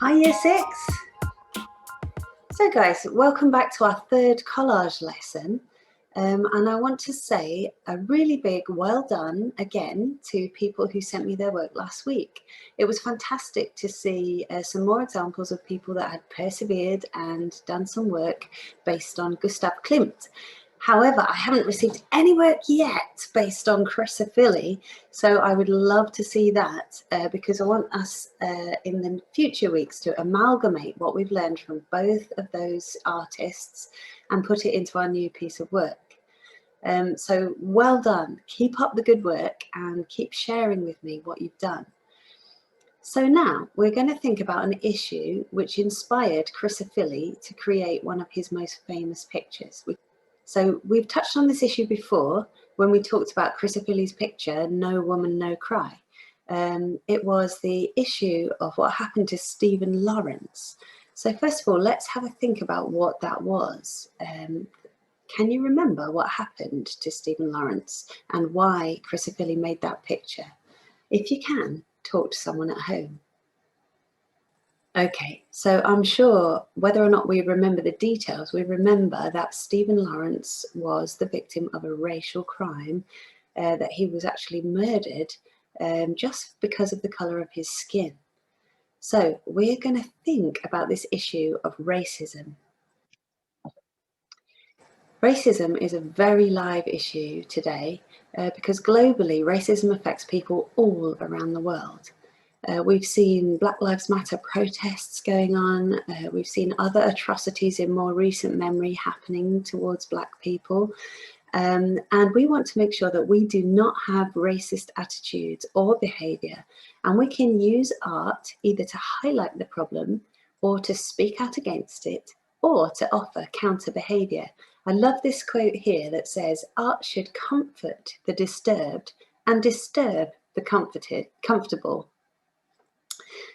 Hi Year 6! So guys, welcome back to our third collage lesson, and I want to say a really big well done again to people who sent me their work last week. It was fantastic to see some more examples of people that had persevered and done some work based on Gustav Klimt. However, I haven't received any work yet based on Chrysophily, so I would love to see that because I want us in the future weeks to amalgamate what we've learned from both of those artists and put it into our new piece of work. So well done, keep up the good work and keep sharing with me what you've done. So now we're going to think about an issue which inspired Chrysophily to create one of his most famous pictures. So we've touched on this issue before when we talked about Chrysophily's picture, No Woman, No Cry. It was the issue of what happened to Stephen Lawrence. So first of all, let's have a think about what that was. Can you remember what happened to Stephen Lawrence and why Chrysophily made that picture? If you can, talk to someone at home. Okay, so I'm sure whether or not we remember the details, we remember that Stephen Lawrence was the victim of a racial crime, that he was actually murdered just because of the colour of his skin. So we're going to think about this issue of racism. Racism is a very live issue today because globally racism affects people all around the world. We've seen Black Lives Matter protests going on. We've seen other atrocities in more recent memory happening towards Black people. And we want to make sure that we do not have racist attitudes or behaviour. And we can use art either to highlight the problem or to speak out against it or to offer counter behaviour. I love this quote here that says, "Art should comfort the disturbed and disturb the comfortable."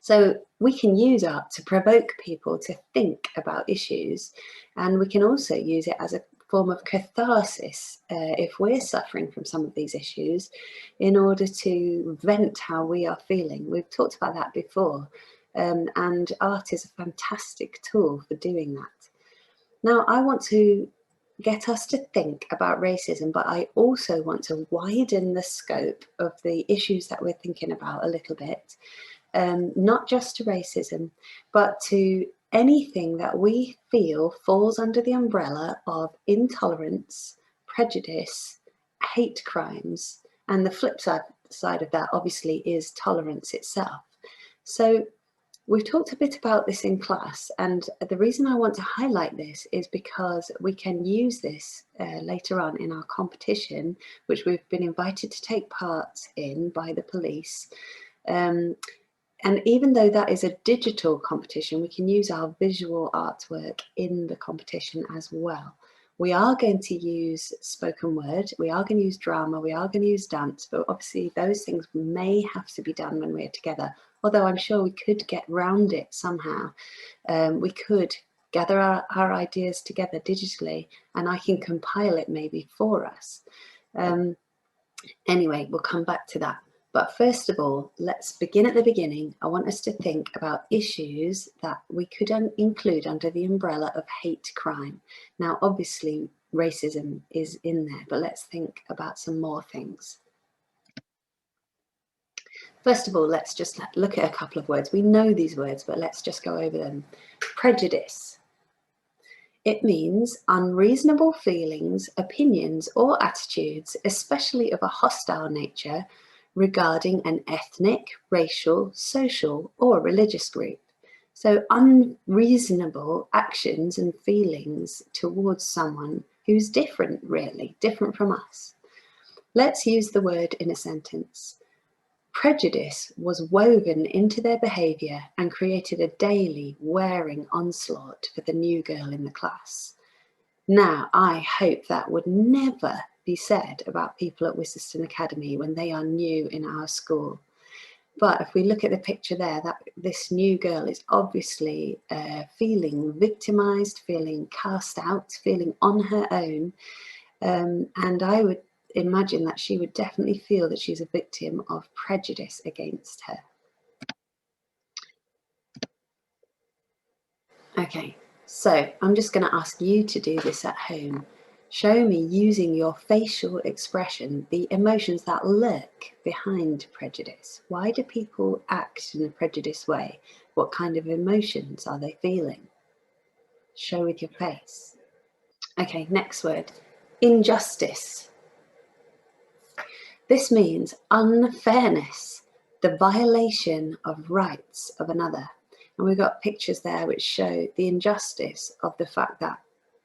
So we can use art to provoke people to think about issues, and we can also use it as a form of catharsis if we're suffering from some of these issues in order to vent how we are feeling. We've talked about that before, and art is a fantastic tool for doing that. Now, I want to get us to think about racism, but I also want to widen the scope of the issues that we're thinking about a little bit. Not just to racism, but to anything that we feel falls under the umbrella of intolerance, prejudice, hate crimes, and the flip side of that obviously is tolerance itself. So we've talked a bit about this in class, and the reason I want to highlight this is because we can use this later on in our competition, which we've been invited to take part in by the police. And even though that is a digital competition, we can use our visual artwork in the competition as well. We are going to use spoken word, we are going to use drama, we are going to use dance, but obviously those things may have to be done when we're together, although I'm sure we could get round it somehow. We could gather our ideas together digitally, and I can compile it maybe for us. Anyway, we'll come back to that. But first of all, let's begin at the beginning. I want us to think about issues that we could include under the umbrella of hate crime. Now, obviously, racism is in there, but let's think about some more things. First of all, let's just look at a couple of words. We know these words, but let's just go over them. Prejudice. It means unreasonable feelings, opinions, or attitudes, especially of a hostile nature, regarding an ethnic, racial, social, or religious group. So unreasonable actions and feelings towards someone who's different, really, different from us. Let's use the word in a sentence. Prejudice was woven into their behaviour and created a daily wearing onslaught for the new girl in the class. Now, I hope that would never be said about people at Wisseston Academy when they are new in our school. But if we look at the picture there, that this new girl is obviously feeling victimised, feeling cast out, feeling on her own. And I would imagine that she would definitely feel that she's a victim of prejudice against her. Okay, so I'm just going to ask you to do this at home. Show me, using your facial expression, the emotions that lurk behind prejudice. Why do people act in a prejudiced way? What kind of emotions are they feeling? Show with your face. Okay, next word, injustice. This means unfairness, the violation of rights of another. And we've got pictures there which show the injustice of the fact that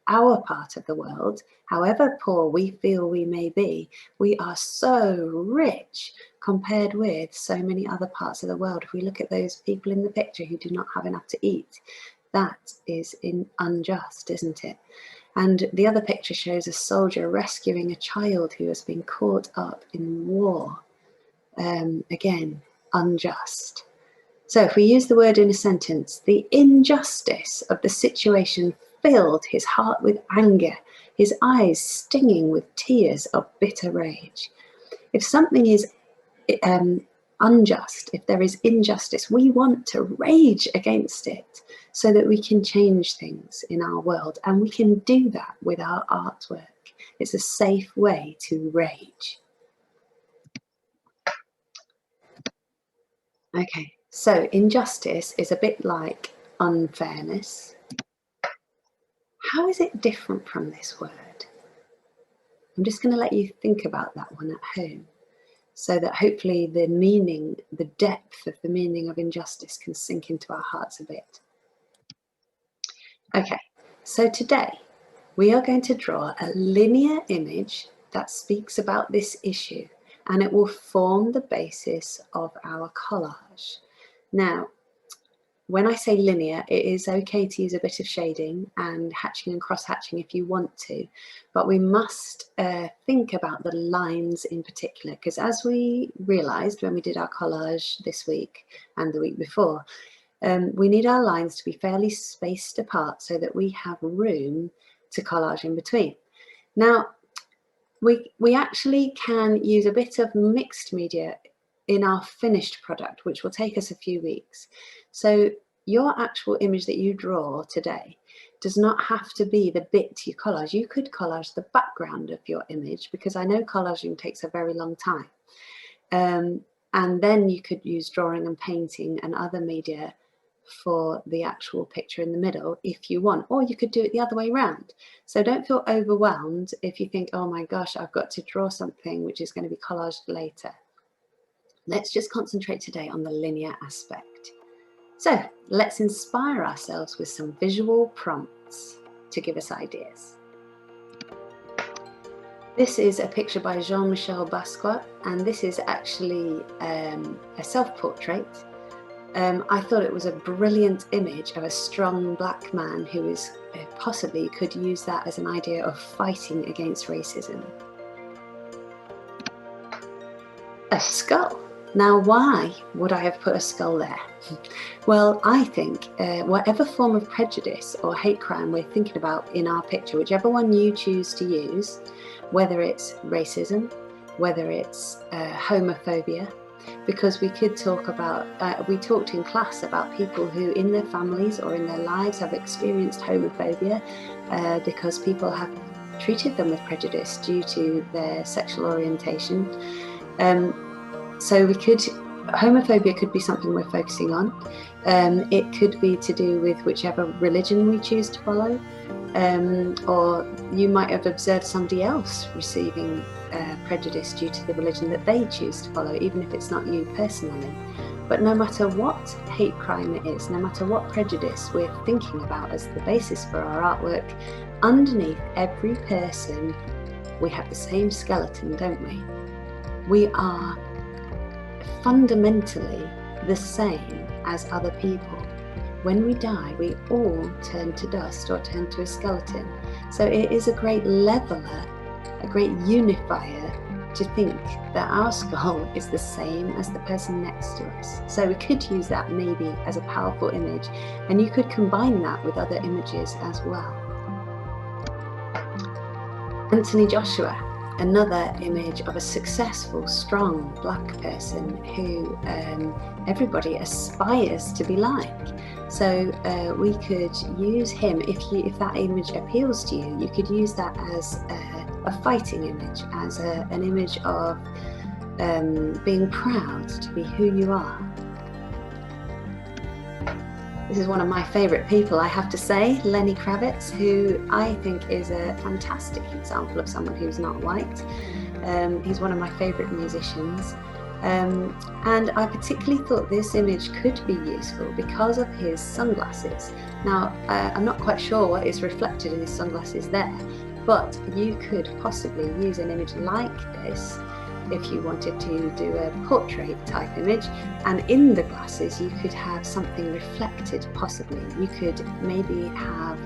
our part of the world, however poor we feel we may be, we are so rich compared with so many other parts of the world. If we look at those people in the picture who do not have enough to eat, that is unjust, isn't it? And the other picture shows a soldier rescuing a child who has been caught up in war. Again, unjust. So if we use the word in a sentence, the injustice of the situation filled his heart with anger, his eyes stinging with tears of bitter rage. If something is unjust, if there is injustice, we want to rage against it so that we can change things in our world, and we can do that with our artwork. It's a safe way to rage. Okay, so injustice is a bit like unfairness. How is it different from this word? I'm just going to let you think about that one at home, so that hopefully the meaning, the depth of the meaning of injustice can sink into our hearts a bit. Okay, so today we are going to draw a linear image that speaks about this issue, and it will form the basis of our collage. Now, when I say linear, it is okay to use a bit of shading and hatching and cross-hatching if you want to, but we must think about the lines in particular, because as we realised when we did our collage this week and the week before, we need our lines to be fairly spaced apart so that we have room to collage in between. Now, we actually can use a bit of mixed media in our finished product, which will take us a few weeks. So your actual image that you draw today does not have to be the bit you collage. You could collage the background of your image, because I know collaging takes a very long time. And then you could use drawing and painting and other media for the actual picture in the middle if you want, or you could do it the other way around. So don't feel overwhelmed if you think, oh my gosh, I've got to draw something which is going to be collaged later. Let's just concentrate today on the linear aspect. So let's inspire ourselves with some visual prompts to give us ideas. This is a picture by Jean-Michel Basquiat, and this is actually a self-portrait. I thought it was a brilliant image of a strong black man who is possibly could use that as an idea of fighting against racism. A skull. Now, why would I have put a skull there? Well, I think whatever form of prejudice or hate crime we're thinking about in our picture, whichever one you choose to use, whether it's racism, whether it's homophobia, because we could talk about, we talked in class about people who in their families or in their lives have experienced homophobia because people have treated them with prejudice due to their sexual orientation. So homophobia could be something we're focusing on. It could be to do with whichever religion we choose to follow, or you might have observed somebody else receiving prejudice due to the religion that they choose to follow, even if it's not you personally. But no matter what hate crime it is, no matter what prejudice we're thinking about as the basis for our artwork, underneath every person we have the same skeleton, don't we? We are fundamentally the same as other people. When we die, we all turn to dust or turn to a skeleton. So it is a great leveler, a great unifier to think that our skull is the same as the person next to us. So we could use that maybe as a powerful image, and you could combine that with other images as well. Anthony Joshua, another image of a successful, strong black person who everybody aspires to be like. So we could use him, if that image appeals to you, you could use that as a fighting image, as an image of being proud to be who you are. This is one of my favourite people, I have to say, Lenny Kravitz, who I think is a fantastic example of someone who's not white. He's one of my favourite musicians. And I particularly thought this image could be useful because of his sunglasses. Now, I'm not quite sure what is reflected in his sunglasses there, but you could possibly use an image like this if you wanted to do a portrait type image, and in the glasses you could have something reflected possibly. You could maybe have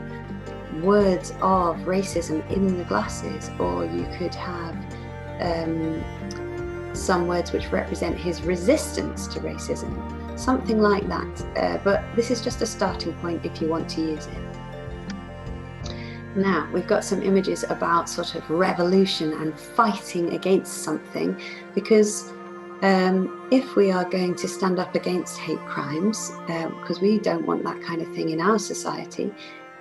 words of racism in the glasses, or you could have some words which represent his resistance to racism, something like that. But this is just a starting point if you want to use it. Now, we've got some images about sort of revolution and fighting against something, because if we are going to stand up against hate crimes, because we don't want that kind of thing in our society,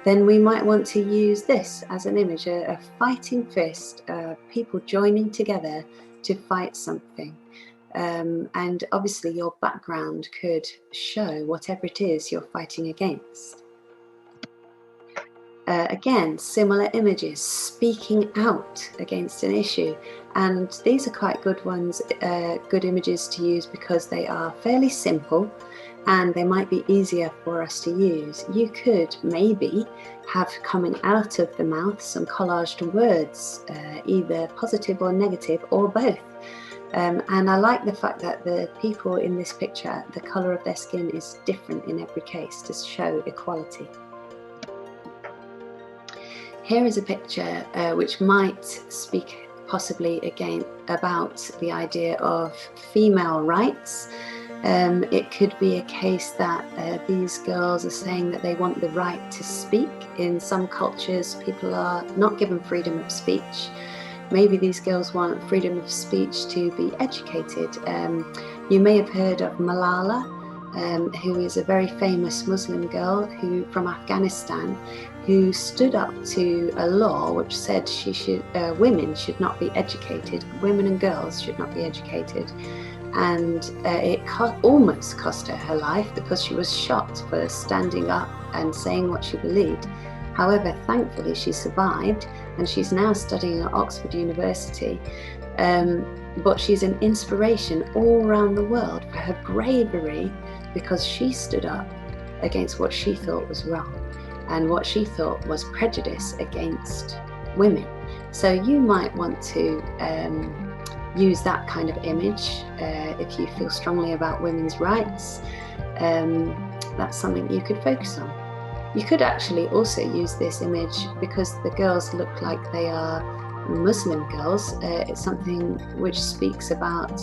then we might want to use this as an image, a fighting fist, people joining together to fight something. And obviously your background could show whatever it is you're fighting against. Again, similar images, speaking out against an issue, and these are quite good ones, good images to use because they are fairly simple and they might be easier for us to use. You could maybe have coming out of the mouth some collaged words, either positive or negative or both. And I like the fact that the people in this picture, the colour of their skin is different in every case to show equality. Here is a picture which might speak possibly again about the idea of female rights. It could be a case that these girls are saying that they want the right to speak. In some cultures, people are not given freedom of speech. Maybe these girls want freedom of speech to be educated. You may have heard of Malala, who is a very famous Muslim girl from Afghanistan, who stood up to a law which said women should not be educated, women and girls should not be educated. And it almost cost her her life because she was shot for standing up and saying what she believed. However, thankfully she survived, and she's now studying at Oxford University. But she's an inspiration all around the world for her bravery, because she stood up against what she thought was wrong and what she thought was prejudice against women. So you might want to use that kind of image if you feel strongly about women's rights. That's something you could focus on. You could actually also use this image because the girls look like they are Muslim girls. It's something which speaks about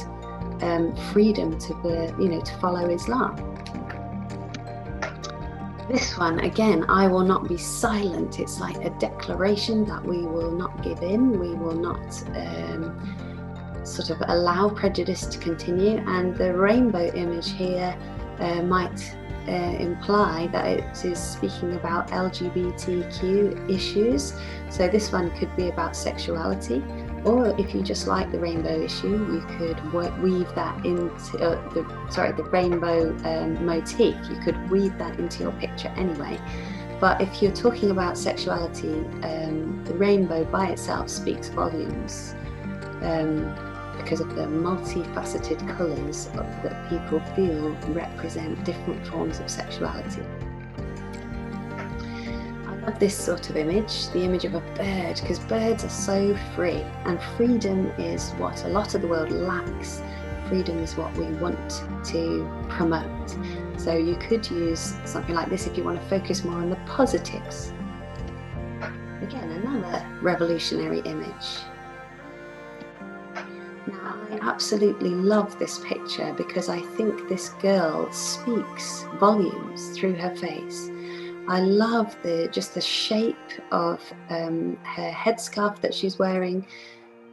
freedom to follow Islam. This one, again, I will not be silent. It's like a declaration that we will not give in. We will not sort of allow prejudice to continue. And the rainbow image here might imply that it is speaking about LGBTQ issues. So this one could be about sexuality, or if you just like the rainbow issue, you could weave that into the rainbow motif. You could weave that into your picture anyway. But if you're talking about sexuality, the rainbow by itself speaks volumes. Because of the multifaceted colours that people feel represent different forms of sexuality. I love this sort of image, the image of a bird, because birds are so free, and freedom is what a lot of the world lacks. Freedom is what we want to promote. So you could use something like this if you want to focus more on the positives. Again, another revolutionary image. Now, I absolutely love this picture because I think this girl speaks volumes through her face. I love just the shape of her headscarf that she's wearing.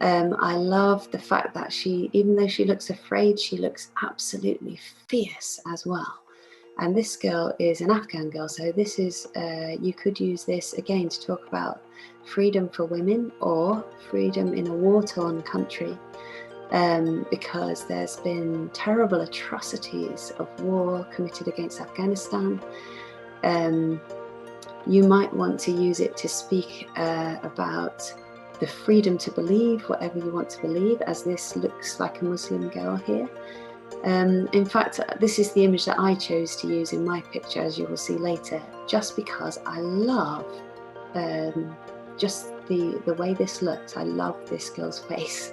I love the fact that she, even though she looks afraid, she looks absolutely fierce as well. And this girl is an Afghan girl, so this is, you could use this again to talk about freedom for women or freedom in a war-torn country, because there's been terrible atrocities of war committed against Afghanistan. You might want to use it to speak about the freedom to believe whatever you want to believe, as this looks like a Muslim girl here. In fact, this is the image that I chose to use in my picture, as you will see later, just because I love just the way this looks. I love this girl's face.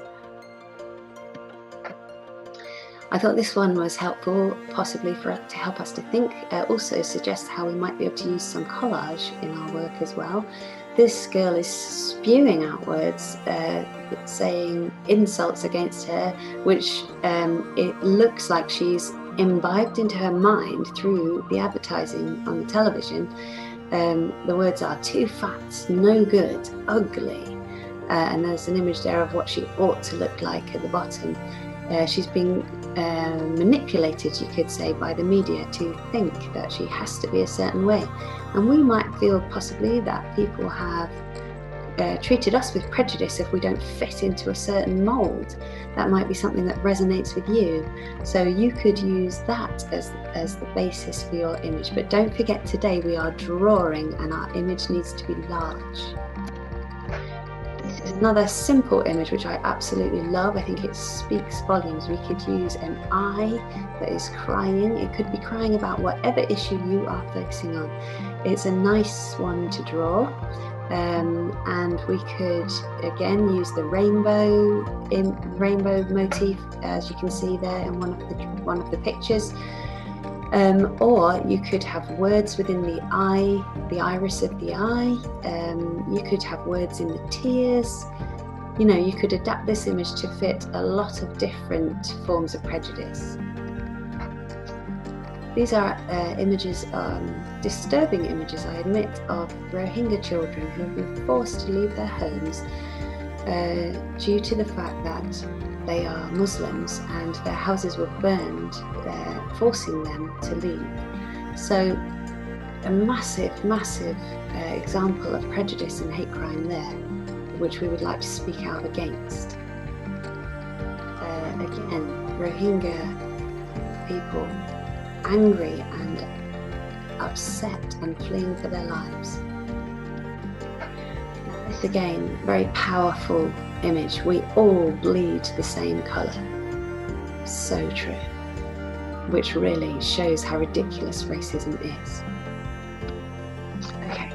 I thought this one was helpful, possibly to help us to think. Also suggests how we might be able to use some collage in our work as well. This girl is spewing out words, saying insults against her, which it looks like she's imbibed into her mind through the advertising on the television. The words are too fat, no good, ugly, and there's an image there of what she ought to look like at the bottom. She's been manipulated, you could say, by the media to think that she has to be a certain way. And we might feel possibly that people have treated us with prejudice if we don't fit into a certain mould. That might be something that resonates with you. So you could use that as the basis for your image. But don't forget, today we are drawing and our image needs to be large. This is another simple image which I absolutely love. I think it speaks volumes. We could use an eye that is crying. It could be crying about whatever issue you are focusing on. It's a nice one to draw. And we could again use the rainbow motif, as you can see there in one of the pictures. Or you could have words within the eye, the iris of the eye. You could have words in the tears. You know, you could adapt this image to fit a lot of different forms of prejudice. These are images, disturbing images, I admit, of Rohingya children who have been forced to leave their homes due to the fact that they are Muslims and their houses were burned, forcing them to leave. So a massive example of prejudice and hate crime there, which we would like to speak out against. Again, Rohingya people, angry and upset and fleeing for their lives. This again, very powerful image. We all bleed the same colour. So true. Which really shows how ridiculous racism is. Okay,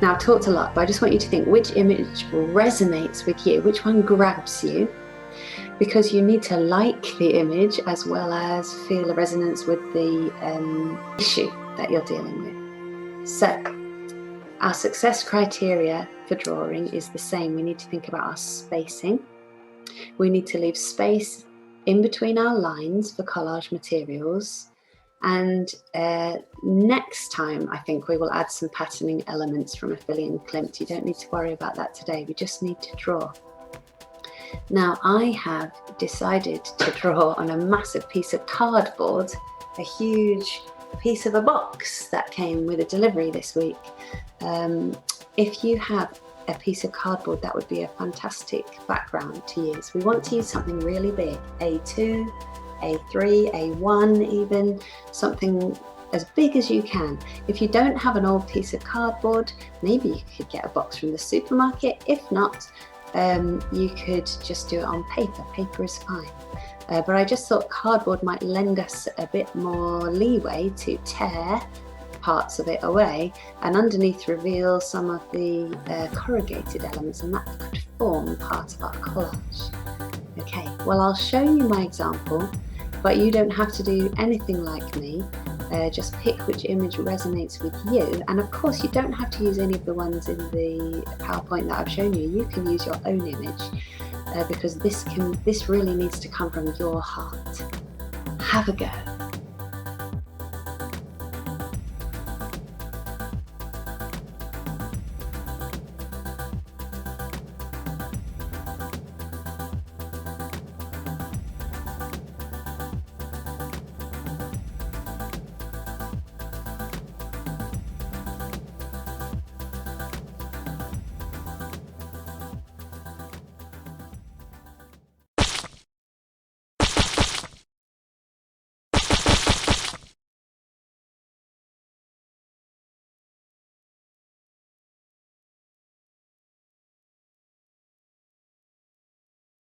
now I've talked a lot, but I just want you to think which image resonates with you, which one grabs you, because you need to like the image as well as feel a resonance with the issue that you're dealing with. So, our success criteria for drawing is the same. We need to think about our spacing. We need to leave space in between our lines for collage materials. And next time, I think we will add some patterning elements from a Philly and Klimt. You don't need to worry about that today. We just need to draw. Now, I have decided to draw on a massive piece of cardboard, a huge piece of a box that came with a delivery this week. If you have a piece of cardboard, that would be a fantastic background to use. We want to use something really big, A2, A3, A1 even, something as big as you can. If you don't have an old piece of cardboard, maybe you could get a box from the supermarket. If not, you could just do it on paper. Paper is fine. But I just thought cardboard might lend us a bit more leeway to tear parts of it away and underneath reveal some of the corrugated elements, and that could form part of our collage. Okay, well, I'll show you my example, but you don't have to do anything like me. Just pick which image resonates with you, and of course you don't have to use any of the ones in the PowerPoint that I've shown you. You can use your own image because this really needs to come from your heart. Have a go.